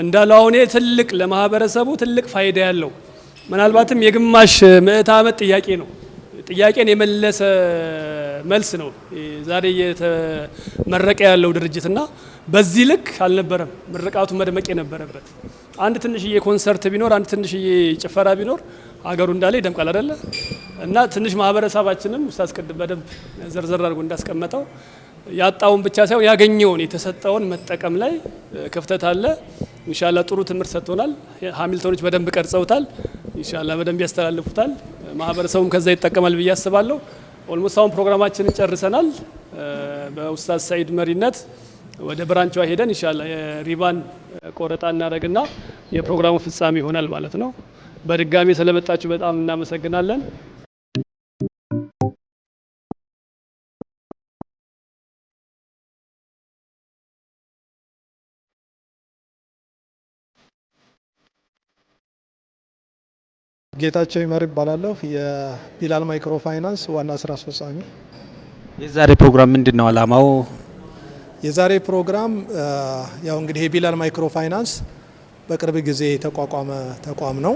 እንዳለው አሁን ትልቅ ለማህበረሰቡ ትልቅ ፋይዳ ያለው ምናልባትም የግማሽ ምዕተ ዓመት ጥያቄ ነው። ጥያቄን የመለሰ መልስ ነው ዛሬ የተመረቀ ያለው ድርጅትና በዚህ ልክ አልነበረም ምርቃቱ መድመቅ የነበረበት። አንድ ትንሽዬ ኮንሰርት ቢኖር አንድ ትንሽዬ ጭፈራ ቢኖር አገሩ እንዳለ ይደምቃል አይደለ? እና ትንሽ ማህበረሰባችንም ኡስታዝ ቅድም በደንብ ዘርዘር አድርጎ እንዳስቀመጠው ያጣውን ብቻ ሳይሆን ያገኘውን የተሰጠውን መጠቀም ላይ ክፍተት አለ። ኢንሻአላህ ጥሩ ትምህርት ሰጥቶናል። ሃሚልቶኖች በደንብ ቀርጸውታል። ኢንሻአላህ በደንብ ያስተላልፉታል። ማህበረሰቡም ከዛ ይጠቀማል ብዬ አስባለሁ። ኦልሞስት አሁን ፕሮግራማችንን ጨርሰናል። በኡስታዝ ሰዒድ መሪነት ወደ ብራንቿ ሄደን ኢንሻአላህ የሪባን ቆረጣ እናደርግና የፕሮግራሙ ፍጻሜ ይሆናል ማለት ነው። በድጋሚ ስለመጣችሁ በጣም እናመሰግናለን። ጌታቸው ይመር ይባላለሁ። የቢላል ማይክሮ ፋይናንስ ዋና ስራ አስፈጻሚ። የዛሬ ፕሮግራም ምንድነው አላማው? የዛሬ ፕሮግራም ያው እንግዲህ የቢላል ማይክሮ ፋይናንስ በቅርብ ጊዜ የተቋቋመ ተቋም ነው።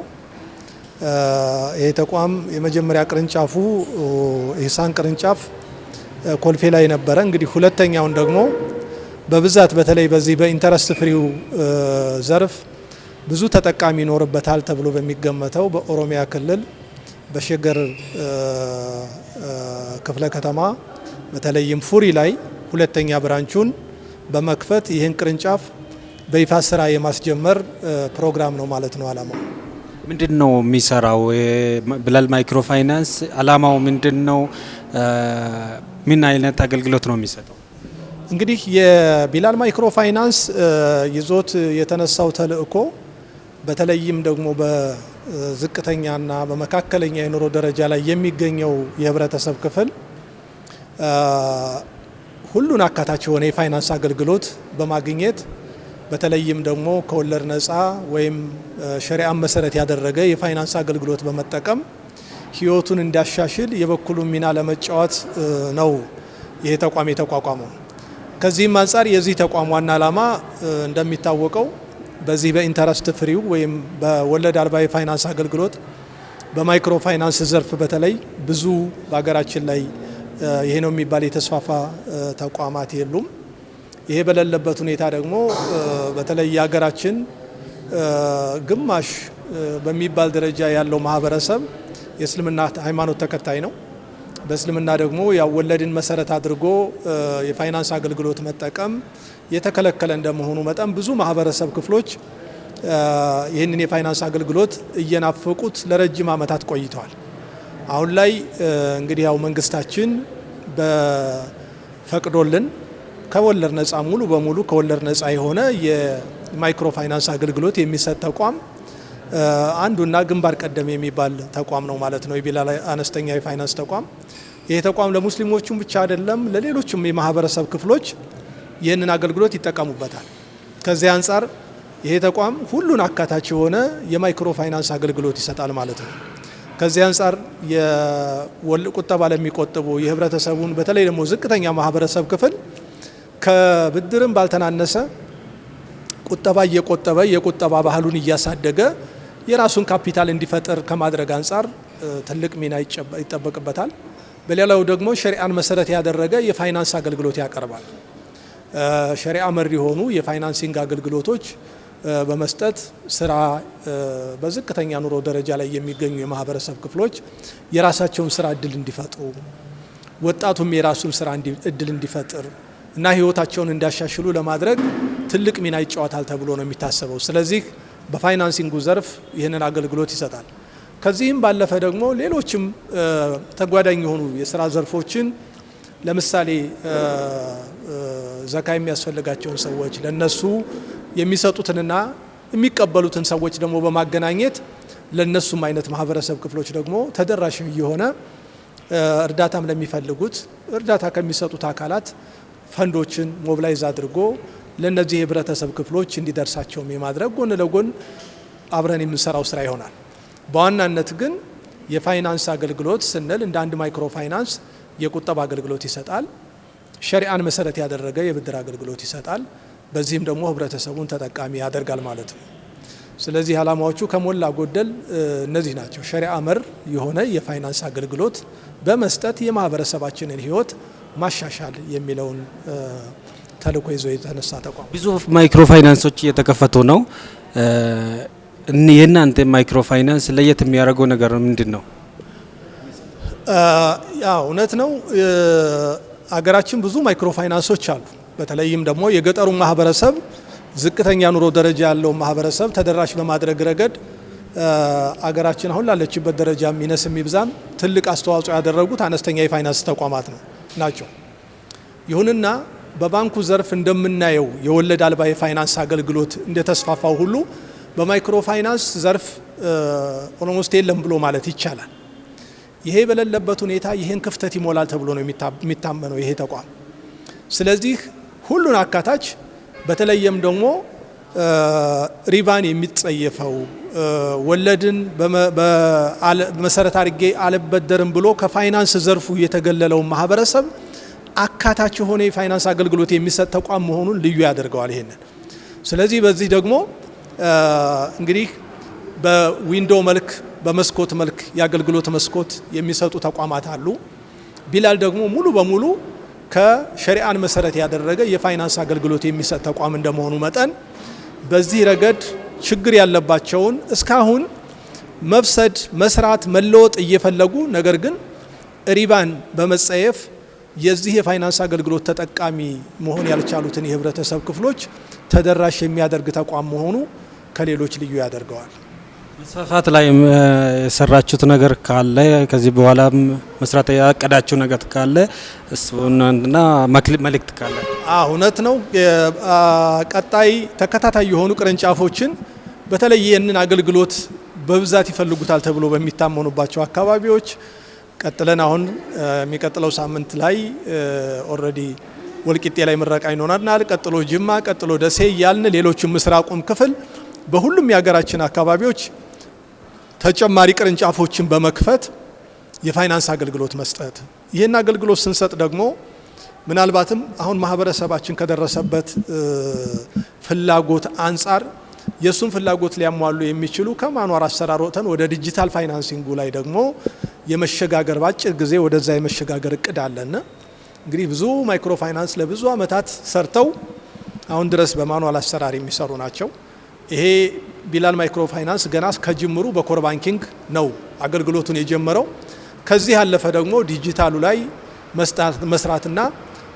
ይሄ ተቋም የመጀመሪያ ቅርንጫፉ ኢህሳን ቅርንጫፍ ኮልፌ ላይ ነበረ። እንግዲህ ሁለተኛውን ደግሞ በብዛት በተለይ በዚህ በኢንተረስት ፍሪው ዘርፍ ብዙ ተጠቃሚ ይኖርበታል ተብሎ በሚገመተው በኦሮሚያ ክልል በሸገር ክፍለ ከተማ በተለይም ፉሪ ላይ ሁለተኛ ብራንቹን በመክፈት ይህን ቅርንጫፍ በይፋ ስራ የማስጀመር ፕሮግራም ነው ማለት ነው። አላማው ምንድነው የሚሰራው? ቢላል ማይክሮ ፋይናንስ አላማው ምንድነው? ምን አይነት አገልግሎት ነው የሚሰጠው? እንግዲህ የቢላል ማይክሮ ፋይናንስ ይዞት የተነሳው ተልእኮ በተለይም ደግሞ በዝቅተኛና በመካከለኛ የኑሮ ደረጃ ላይ የሚገኘው የህብረተሰብ ክፍል ሁሉን አካታች የሆነ የፋይናንስ አገልግሎት በማግኘት በተለይም ደግሞ ከወለድ ነፃ ወይም ሸሪዓን መሰረት ያደረገ የፋይናንስ አገልግሎት በመጠቀም ህይወቱን እንዲያሻሽል የበኩሉን ሚና ለመጫወት ነው ይሄ ተቋም የተቋቋመው። ከዚህም አንጻር የዚህ ተቋም ዋና ዓላማ እንደሚታወቀው በዚህ በኢንተረስት ፍሪው ወይም በወለድ አልባ የፋይናንስ አገልግሎት በማይክሮ ፋይናንስ ዘርፍ በተለይ ብዙ በሀገራችን ላይ ይሄ ነው የሚባል የተስፋፋ ተቋማት የሉም። ይሄ በሌለበት ሁኔታ ደግሞ በተለይ የሀገራችን ግማሽ በሚባል ደረጃ ያለው ማህበረሰብ የእስልምና ሃይማኖት ተከታይ ነው። በእስልምና ደግሞ ያው ወለድን መሰረት አድርጎ የፋይናንስ አገልግሎት መጠቀም የተከለከለ እንደመሆኑ መጠን ብዙ ማህበረሰብ ክፍሎች ይህንን የፋይናንስ አገልግሎት እየናፈቁት ለረጅም ዓመታት ቆይተዋል። አሁን ላይ እንግዲህ ያው መንግስታችን በፈቅዶልን ከወለድ ነፃ ሙሉ በሙሉ ከወለድ ነፃ የሆነ የማይክሮ ፋይናንስ አገልግሎት የሚሰጥ ተቋም አንዱና ግንባር ቀደም የሚባል ተቋም ነው ማለት ነው። የቢላል አነስተኛ የፋይናንስ ተቋም። ይሄ ተቋም ለሙስሊሞቹም ብቻ አይደለም፣ ለሌሎችም የማህበረሰብ ክፍሎች ይህንን አገልግሎት ይጠቀሙበታል። ከዚህ አንጻር ይሄ ተቋም ሁሉን አካታች የሆነ የማይክሮ ፋይናንስ አገልግሎት ይሰጣል ማለት ነው። ከዚህ አንጻር ቁጠባ ለሚቆጥቡ የህብረተሰቡን በተለይ ደግሞ ዝቅተኛ ማህበረሰብ ክፍል ከብድርም ባልተናነሰ ቁጠባ እየቆጠበ የቁጠባ ባህሉን እያሳደገ የራሱን ካፒታል እንዲፈጠር ከማድረግ አንጻር ትልቅ ሚና ይጠበቅበታል። በሌላው ደግሞ ሸሪዓን መሰረት ያደረገ የፋይናንስ አገልግሎት ያቀርባል። ሸሪዓ መር የሆኑ የፋይናንሲንግ አገልግሎቶች በመስጠት ስራ በዝቅተኛ ኑሮ ደረጃ ላይ የሚገኙ የማህበረሰብ ክፍሎች የራሳቸውን ስራ እድል እንዲፈጥሩ፣ ወጣቱም የራሱን ስራ እድል እንዲፈጥር እና ህይወታቸውን እንዲያሻሽሉ ለማድረግ ትልቅ ሚና ይጫወታል ተብሎ ነው የሚታሰበው። ስለዚህ በፋይናንሲንጉ ዘርፍ ይህንን አገልግሎት ይሰጣል። ከዚህም ባለፈ ደግሞ ሌሎችም ተጓዳኝ የሆኑ የስራ ዘርፎችን ለምሳሌ ዘካ የሚያስፈልጋቸውን ሰዎች ለነሱ የሚሰጡትንና የሚቀበሉትን ሰዎች ደግሞ በማገናኘት ለነሱም አይነት ማህበረሰብ ክፍሎች ደግሞ ተደራሽ የሆነ እርዳታም ለሚፈልጉት እርዳታ ከሚሰጡት አካላት ፈንዶችን ሞብላይዝ አድርጎ ለነዚህ የህብረተሰብ ክፍሎች እንዲደርሳቸውም የማድረግ ጎን ለጎን አብረን የምንሰራው ስራ ይሆናል። በዋናነት ግን የፋይናንስ አገልግሎት ስንል እንደ አንድ ማይክሮ ፋይናንስ የቁጠባ አገልግሎት ይሰጣል። ሸሪዓን መሰረት ያደረገ የብድር አገልግሎት ይሰጣል። በዚህም ደግሞ ህብረተሰቡን ተጠቃሚ ያደርጋል ማለት ነው። ስለዚህ ዓላማዎቹ ከሞላ ጎደል እነዚህ ናቸው። ሸሪዓ መር የሆነ የፋይናንስ አገልግሎት በመስጠት የማህበረሰባችንን ህይወት ማሻሻል የሚለውን ተልዕኮ ይዞ የተነሳ ተቋም። ብዙ ማይክሮ ፋይናንሶች እየተከፈቱ ነው። የእናንተ ማይክሮ ፋይናንስ ለየት የሚያደርገው ነገር ምንድን ነው? ያው እውነት ነው። አገራችን ብዙ ማይክሮ ፋይናንሶች አሉ። በተለይም ደግሞ የገጠሩ ማህበረሰብ ዝቅተኛ ኑሮ ደረጃ ያለው ማህበረሰብ ተደራሽ በማድረግ ረገድ አገራችን አሁን ላለችበት ደረጃ ሚነስ የሚብዛም ትልቅ አስተዋጽኦ ያደረጉት አነስተኛ የፋይናንስ ተቋማት ናቸው። ይሁንና በባንኩ ዘርፍ እንደምናየው የወለድ አልባ የፋይናንስ አገልግሎት እንደተስፋፋው ሁሉ በማይክሮ ፋይናንስ ዘርፍ ኦልሞስት የለም ብሎ ማለት ይቻላል። ይሄ በሌለበት ሁኔታ ይህን ክፍተት ይሞላል ተብሎ ነው የሚታመነው ይሄ ተቋም። ስለዚህ ሁሉን አካታች በተለይም ደግሞ ሪባን የሚጸየፈው ወለድን በመሰረት አድርጌ አልበደርም ብሎ ከፋይናንስ ዘርፉ የተገለለው ማህበረሰብ አካታች የሆነ የፋይናንስ አገልግሎት የሚሰጥ ተቋም መሆኑን ልዩ ያደርገዋል ይሄንን። ስለዚህ በዚህ ደግሞ እንግዲህ በዊንዶ መልክ በመስኮት መልክ የአገልግሎት መስኮት የሚሰጡ ተቋማት አሉ። ቢላል ደግሞ ሙሉ በሙሉ ከሸሪዓን መሰረት ያደረገ የፋይናንስ አገልግሎት የሚሰጥ ተቋም እንደመሆኑ መጠን በዚህ ረገድ ችግር ያለባቸውን እስካሁን መፍሰድ፣ መስራት፣ መለወጥ እየፈለጉ ነገር ግን ሪባን በመጸየፍ የዚህ የፋይናንስ አገልግሎት ተጠቃሚ መሆን ያልቻሉትን የህብረተሰብ ክፍሎች ተደራሽ የሚያደርግ ተቋም መሆኑ ከሌሎች ልዩ ያደርገዋል። መስፋፋት ላይ የሰራችሁት ነገር ካለ ከዚህ በኋላ መስራት ያቀዳችሁ ነገር ካለ እሱና መልእክት ካለ? እውነት ነው። ቀጣይ ተከታታይ የሆኑ ቅርንጫፎችን በተለይ ይህንን አገልግሎት በብዛት ይፈልጉታል ተብሎ በሚታመኑባቸው አካባቢዎች ቀጥለን አሁን የሚቀጥለው ሳምንት ላይ ኦልሬዲ ወልቂጤ ላይ ምረቃ ይኖራልና ቀጥሎ ጅማ፣ ቀጥሎ ደሴ ያልን ሌሎችም ምስራቁም ክፍል በሁሉም የሀገራችን አካባቢዎች ተጨማሪ ቅርንጫፎችን በመክፈት የፋይናንስ አገልግሎት መስጠት። ይህን አገልግሎት ስንሰጥ ደግሞ ምናልባትም አሁን ማህበረሰባችን ከደረሰበት ፍላጎት አንጻር የሱን ፍላጎት ሊያሟሉ የሚችሉ ከማኗር አሰራር ወጥተን ወደ ዲጂታል ፋይናንሲንጉ ላይ ደግሞ የመሸጋገር ባጭር ጊዜ ወደዛ የመሸጋገር እቅድ አለን። እንግዲህ ብዙ ማይክሮ ፋይናንስ ለብዙ አመታት ሰርተው አሁን ድረስ በማኑዋል አሰራር የሚሰሩ ናቸው። ይሄ ቢላል ማይክሮ ፋይናንስ ገና ከጅምሩ በኮር ባንኪንግ ነው አገልግሎቱን የጀመረው። ከዚህ ያለፈ ደግሞ ዲጂታሉ ላይ መስራትና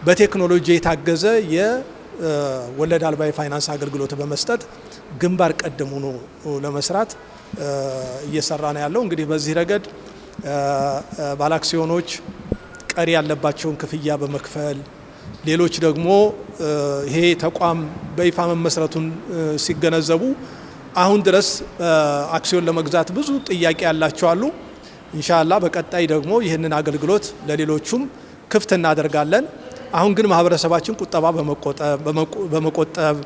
በቴክኖሎጂ የታገዘ የወለድ አልባ የፋይናንስ አገልግሎት በመስጠት ግንባር ቀደም ሆኖ ለመስራት እየሰራ ነው ያለው። እንግዲህ በዚህ ረገድ ባለአክሲዮኖች ቀሪ ያለባቸውን ክፍያ በመክፈል ሌሎች ደግሞ ይሄ ተቋም በይፋ መመስረቱን ሲገነዘቡ አሁን ድረስ አክሲዮን ለመግዛት ብዙ ጥያቄ ያላቸው አሉ። ኢንሻአላህ በቀጣይ ደግሞ ይህንን አገልግሎት ለሌሎቹም ክፍት እናደርጋለን። አሁን ግን ማህበረሰባችን ቁጠባ በመቆጠብ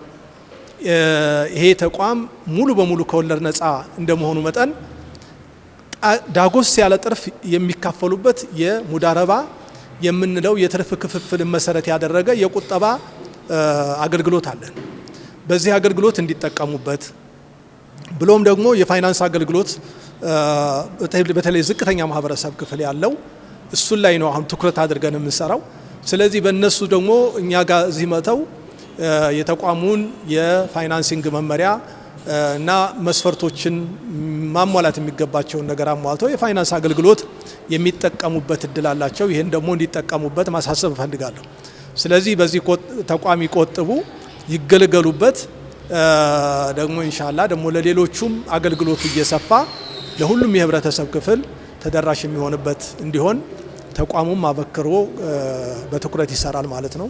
ይሄ ተቋም ሙሉ በሙሉ ከወለድ ነፃ እንደመሆኑ መጠን ዳጎስ ያለ ትርፍ የሚካፈሉበት የሙዳረባ የምንለው የትርፍ ክፍፍል መሰረት ያደረገ የቁጠባ አገልግሎት አለን። በዚህ አገልግሎት እንዲጠቀሙበት ብሎም ደግሞ የፋይናንስ አገልግሎት በተለይ ዝቅተኛ ማህበረሰብ ክፍል ያለው እሱን ላይ ነው አሁን ትኩረት አድርገን የምንሰራው። ስለዚህ በእነሱ ደግሞ እኛ ጋር እዚህ መተው የተቋሙን የፋይናንሲንግ መመሪያ እና መስፈርቶችን ማሟላት የሚገባቸውን ነገር አሟልተው የፋይናንስ አገልግሎት የሚጠቀሙበት እድል አላቸው። ይሄን ደግሞ እንዲጠቀሙበት ማሳሰብ እፈልጋለሁ። ስለዚህ በዚህ ተቋም ይቆጥቡ፣ ይገለገሉበት። ደግሞ ኢንሻአላህ ደግሞ ለሌሎቹም አገልግሎቱ እየሰፋ ለሁሉም የህብረተሰብ ክፍል ተደራሽ የሚሆንበት እንዲሆን ተቋሙም አበክሮ በትኩረት ይሰራል ማለት ነው።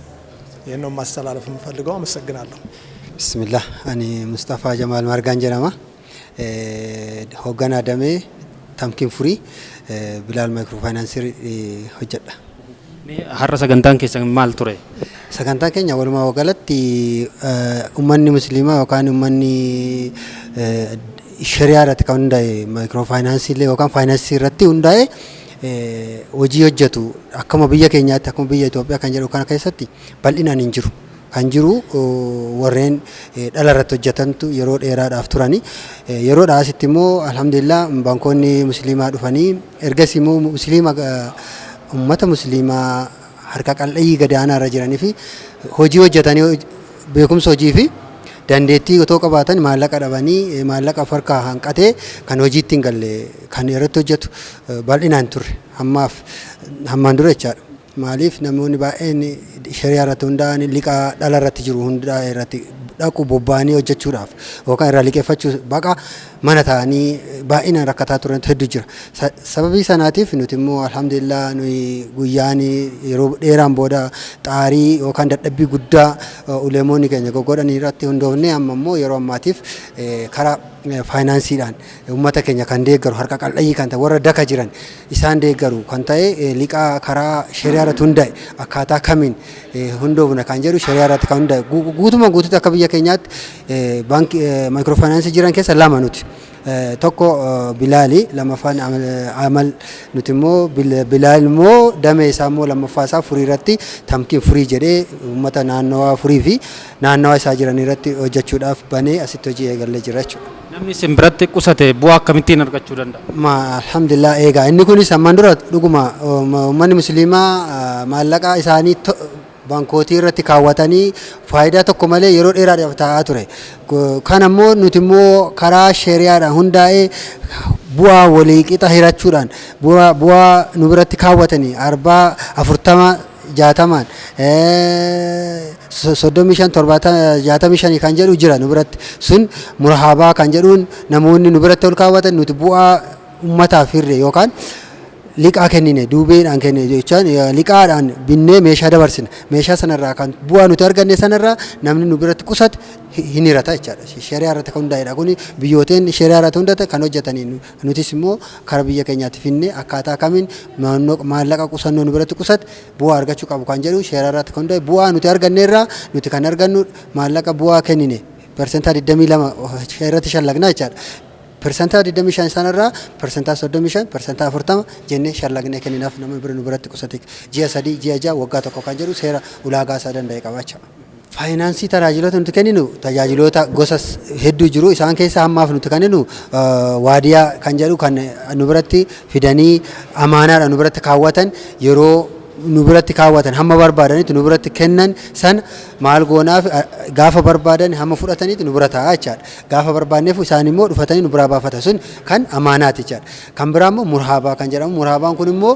ይሄን ነው ማስተላለፍ የምፈልገው። አመሰግናለሁ። ቢስሚላህ አኒ ሙስጠፋ ጀማል ማርጋን ጀራማ ሆጋና ደሜ ታምኪን ፉሪ ቢላል ማይክሮ ፋይናንስ ሆጀዳ har'a sagantaan keessan maal ture? sagantaa keenya walumaa galatti ummanni musliimaa yookaan ummanni shari'aa irratti kan hundaa'e maayikiroo faayinaansii illee yookaan faayinaansii irratti hundaa'e hojii hojjetu akkuma biyya keenyaatti akkuma biyya Itoophiyaa kan jedhu kana keessatti bal'inaan hin jiru. Kan jiru warreen dhala irratti hojjetantu yeroo dheeraadhaaf turani. Yeroo dhaasitti immoo alhamdulillah baankonni musliimaa dhufanii ergasii immoo ummata musliimaa harka qal'ii gadaanaa irra jiranii fi hojii hojjetanii beekumsa hojii fi dandeettii otoo qabaatan maallaqa dhabanii maallaqa farkaa hanqatee kan hojiitti hin galle kan irratti hojjetu bal'inaan turre hammaan dura jechaadha. Maaliif namoonni baay'een shari'aa irratti hundaa'an liqaa dhala irratti jiru hundaa irratti dhaqu bobba'anii hojjechuudhaaf yookaan irraa liqeeffachuuf baqa mana ta'anii baay'inaan rakkataa turan hedduu jira. Sababii sanaatiif nuti immoo alhamdulillah nuyi guyyaan yeroo dheeraan booda xaarii yookaan dadhabbii guddaa ulemoonni keenya goggodhanii irratti hundoofnee amma immoo yeroo ammaatiif karaa faayinaansiidhaan uummata keenya kan deeggaru harka qal'ii kan ta'e warra daka jiran isaan deeggaru kan ta'e liqaa karaa shari'aa irratti hundaa'e akkaataa kamiin hundoofna kan jedhu shari'aa irratti kan hundaa'e guutumaan guutuutti akka biyya keenyaatti baankii maayikiroo faayinaansii jiran keessa lama nuti. Tokko Bilaali lamaffaan amal nuti immoo Bilaal immoo damee isaa immoo lammaffaa isaa furii irratti tamkiin furii jedhee uummata naannawaa furii fi naannawaa isaa jiran irratti hojjechuudhaaf banee asitti hojii eegallee jira jechuudha. Namni isin biratti qusate bu'aa akkamittiin argachuu danda'a? Alhamdulillah eegaa inni kunis ammaan dura dhuguma uummanni musliimaa maallaqa isaanii baankootii irratti kaawwatanii faayidaa tokko malee yeroo dheeraadhaaf taa'aa ture. Kan ammoo nuti immoo karaa shari'aadhaan hundaa'ee bu'aa walii qixa hirachuudhaan bu'aa nu biratti kaawwatanii 40 40 60 70 65 kan jedhu jira nu biratti sun murahabaa kan jedhuun namoonni nu biratti ol kaawwatan nuti bu'aa ummataaf hirre yookaan liqaa kennine duubeedhaan kennine jechaan liqaadhaan binnee meeshaa dabarsina meeshaa sanarraa kan bu'aa nuti arganne sanarraa namni nu biratti qusate hin hirata jechaadha. Shari'aa irratti kan hundaa'edha. Kun biyyooteen shari'aa irratti hundaa'e kan hojjetanii nutis immoo karaa biyya keenyaatti finne akkaataa kamiin maallaqa qusannoo nu biratti qusate bu'aa argachuu qabu kan jedhu shari'aa irratti kan hundaa'e bu'aa nuti arganneerraa nuti kan argannu maallaqa bu'aa kennine persentaa 22 irratti shallagna jechaadha. Persentaa 25 sanarraa persentaa 35 persentaa 40 jennee shallagnee kenninaaf nama bira nu biratti qusate ji'a 3 ji'a 6 waggaa tokko kan jedhu seera ulaagaa isaa danda'e qabacha. Faayinaansii tajaajiloota nuti kenninu tajaajiloota gosa hedduu jiru isaan keessaa ammaaf nuti kenninu waadiyaa kan jedhu kan nu biratti fidanii amaanaadhaan nu biratti kaawwatan yeroo nu biratti kaawwatan hamma barbaadanitti nu biratti kennan san maal goonaaf gaafa barbaadan hamma fudhatanitti nu bira taa'aa jechaadha. Gaafa barbaanneef isaan immoo dhufatanii nu biraa baafata sun kan amaanaati jechaadha. Kan biraa immoo murhaabaa kan jedhamu murhaabaan kun immoo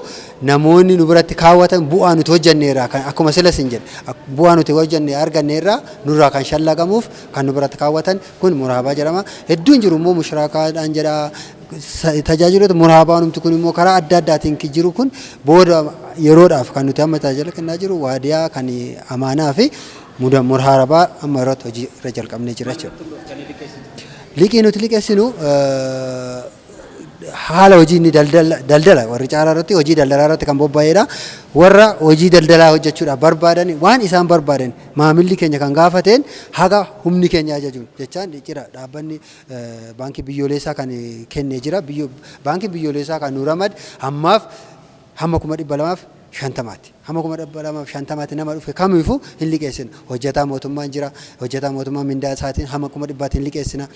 namoonni nu biratti kaawwatan bu'aa nuti hojjenneerraa kan akkuma silas hin jedhe bu'aa nuti hojjenne arganneerraa nurraa kan shallagamuuf kan nu biratti kaawwatan kun murhaabaa jedhama. Hedduun jiru immoo mushraakaadhaan jedha. Tajaajiloota murhaabaa numti kun immoo karaa adda addaatiin jiru kun booda yeroodhaaf kan nuti amma tajaajila kennaa jiru waadiyaa kan amaanaa fi murhaabaa amma irratti hojii irra jalqabnee jira jechuudha. Liqii nuti liqeessinu haala hojii inni daldala warri caalaa irratti hojii daldalaa irratti kan bobba'eedha. Warra hojii daldalaa hojjechuudhaaf barbaadan waan isaan barbaadan maamilli keenya kan gaafateen haga humni keenya ajajuun jechaan jira dhaabbanni baankii biyyoolessaa kan kennee jira. Baankii biyyoolessaa kan nu ramade hammaaf hamma 250,000 hamma 250,000 nama dhufe kamiifuu hin liqeessina. Hojjetaa mootummaan jira. Hojjetaa mootummaa mindaa isaatiin hamma 100,000 hin liqeessina.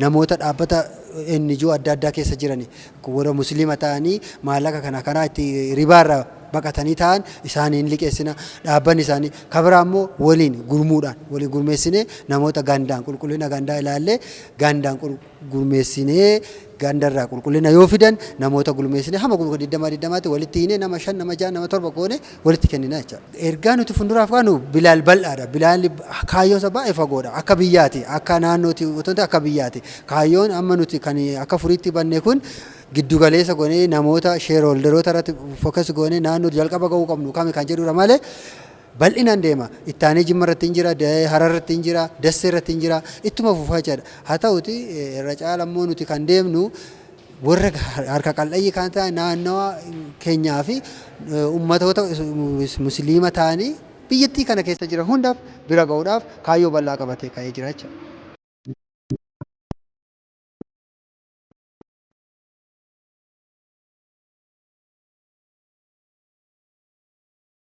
Namoota dhaabbata NGO adda addaa keessa jirani warra musliima ta'anii maallaqa kana itti ribaarra baqatanii ta'an isaaniin liqeessina. Dhaabbanni isaanii kabiraa immoo waliin gurmeessinee namoota gandaan qulqullina gandaa ilaallee gandaan gurmeessinee gandarraa qulqullina yoo fidan namoota gurmeessinee hamma 20 walitti hinee nama 5 nama 6 nama 7 goone walitti kennina jechuudha. Ergaa nuti fuulduraaf kaanu Bilaal bal'aadha. Bilaal kaayyoon isaa baay'ee fagoodha. Akka biyyaati akka naannootti otoo akka biyyaati. Kaayyoon amma nuti kan akka furiitti banne kun giddu galeessa goonee namoota sheerholderoota irratti fokas goonee naannoo jalqaba ga'uu qabnu kami kan jedhudha malee bal'inaan deema. Ittaanee Jimma irratti hin jira, Harar irratti hin jira, Dassee irratti hin jira, ittuma fufaa jedha. Haa ta'uti irra caala immoo nuti kan deemnu warra harka qal'ayyii kan ta'an naannawa keenyaa fi uummatoota musliima ta'anii biyyattii kana keessa jiran hundaaf bira ga'uudhaaf kaayyoo bal'aa qabatee ka'ee jira jechuudha.